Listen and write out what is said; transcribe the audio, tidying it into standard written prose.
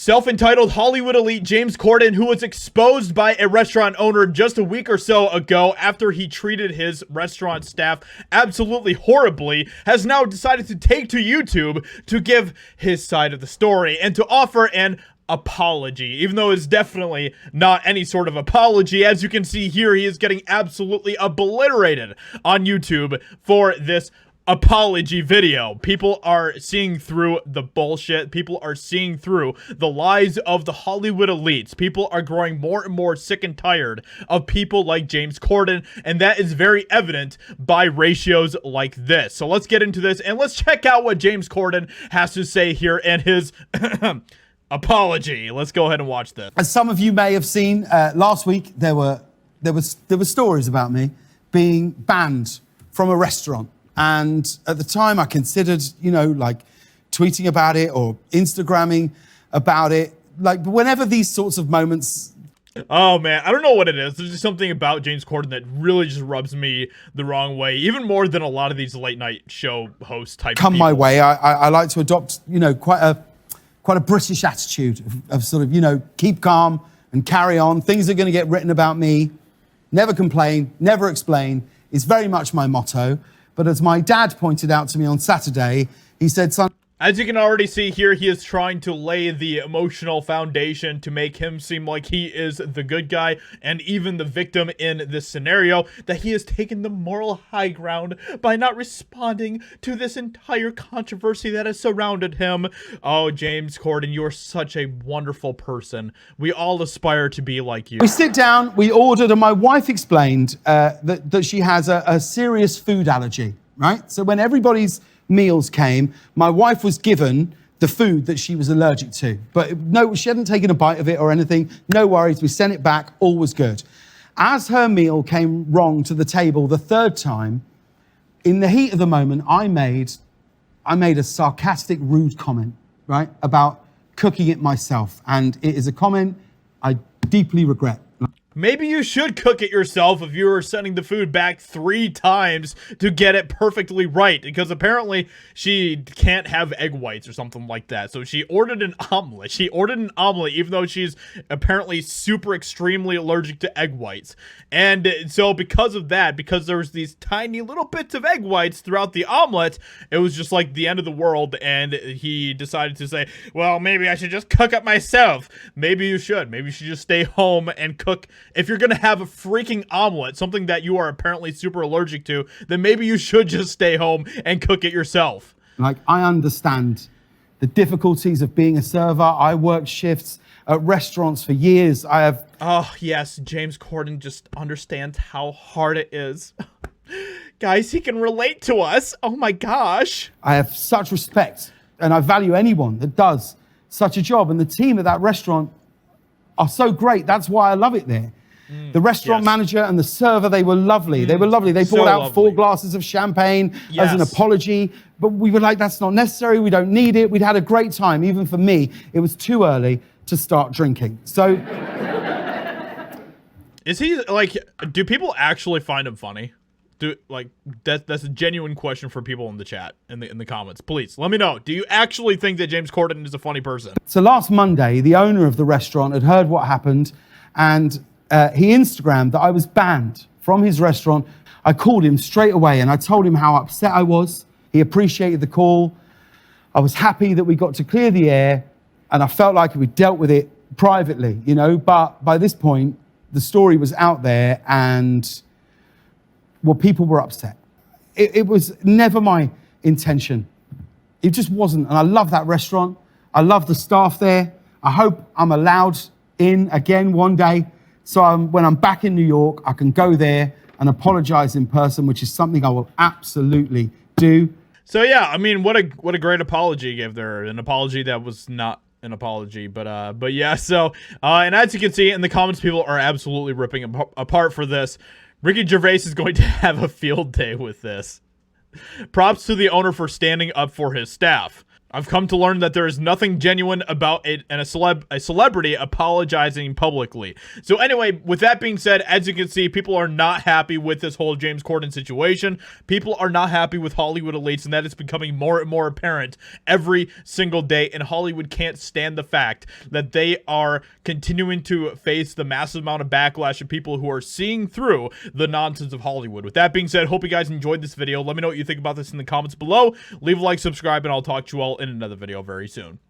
Self-entitled Hollywood elite James Corden, who was exposed by a restaurant owner just a week or so ago after he treated his restaurant staff absolutely horribly, has now decided to take to YouTube to give his side of the story and to offer an apology, even though it's definitely not any sort of apology. As you can see here, he is getting absolutely obliterated on YouTube for this apology video. People are seeing through the bullshit. People are seeing through the lies of the Hollywood elites. People are growing more and more sick and tired of people like James Corden, and that is very evident by ratios like this. So let's get into this and let's check out what James Corden has to say here in his apology. Let's go ahead and watch this. As some of you may have seen, last week there were stories about me being banned from a restaurant. And at the time I considered, like tweeting about it or Instagramming about it. Like whenever these sorts of moments. Oh man, I don't know what it is. There's just something about James Corden that really just rubs me the wrong way, even more than a lot of these late night show host type come people. My way. I like to adopt, quite a British attitude of sort of, keep calm and carry on. Things are going to get written about me. Never complain, never explain is very much my motto. But as my dad pointed out to me on Saturday, he said, son, as you can already see here, he is trying to lay the emotional foundation to make him seem like he is the good guy and even the victim in this scenario, that he has taken the moral high ground by not responding to this entire controversy that has surrounded him. Oh, James Corden, you are such a wonderful person. We all aspire to be like you. We sit down, we ordered, and my wife explained that she has a serious food allergy, right? So when everybody's meals came, my wife was given the food that she was allergic to. But no, she hadn't taken a bite of it or anything. No worries, we sent it back, all was good. As her meal came wrong to the table the third time, in the heat of the moment, I made a sarcastic, rude comment, right, about cooking it myself. And it is a comment I deeply regret. Maybe you should cook it yourself if you were sending the food back 3 times to get it perfectly right, because apparently she can't have egg whites or something like that. So she ordered an omelet. She ordered an omelet even though she's apparently super extremely allergic to egg whites. And so because of that, because there was these tiny little bits of egg whites throughout the omelet, it was just like the end of the world, and he decided to say, well, maybe I should just cook it myself. Maybe you should. Maybe you should just stay home and cook. If you're gonna have a freaking omelet, something that you are apparently super allergic to, then maybe you should just stay home and cook it yourself. Like, I understand the difficulties of being a server. I worked shifts at restaurants for years. Oh yes, James Corden just understands how hard it is. Guys, he can relate to us. Oh my gosh. I have such respect and I value anyone that does such a job. And the team at that restaurant are so great. That's why I love it there. The restaurant manager and the server, they were lovely. They were lovely. They brought out 4 glasses of champagne as an apology. But we were like, that's not necessary. We don't need it. We'd had a great time. Even for me, it was too early to start drinking. So. Is he like, do people actually find him funny? That's a genuine question for people in the chat, in the comments. Please let me know. Do you actually think that James Corden is a funny person? So last Monday, the owner of the restaurant had heard what happened, and he Instagrammed that I was banned from his restaurant. I called him straight away and I told him how upset I was. He appreciated the call. I was happy that we got to clear the air, and I felt like we dealt with it privately, but by this point, the story was out there, and well, people were upset. It was never my intention. It just wasn't. And I love that restaurant. I love the staff there. I hope I'm allowed in again one day. So when I'm back in New York, I can go there and apologize in person, which is something I will absolutely do. So yeah, I mean, what a great apology he gave there. An apology that was not an apology, but yeah. So and as you can see in the comments, people are absolutely ripping apart for this. Ricky Gervais is going to have a field day with this. Props to the owner for standing up for his staff. I've come to learn that there is nothing genuine about it and a celebrity apologizing publicly. So anyway, with that being said, as you can see, people are not happy with this whole James Corden situation. People are not happy with Hollywood elites, and that is becoming more and more apparent every single day. And Hollywood can't stand the fact that they are continuing to face the massive amount of backlash of people who are seeing through the nonsense of Hollywood. With that being said, hope you guys enjoyed this video. Let me know what you think about this in the comments below. Leave a like, subscribe, and I'll talk to you all in another video very soon.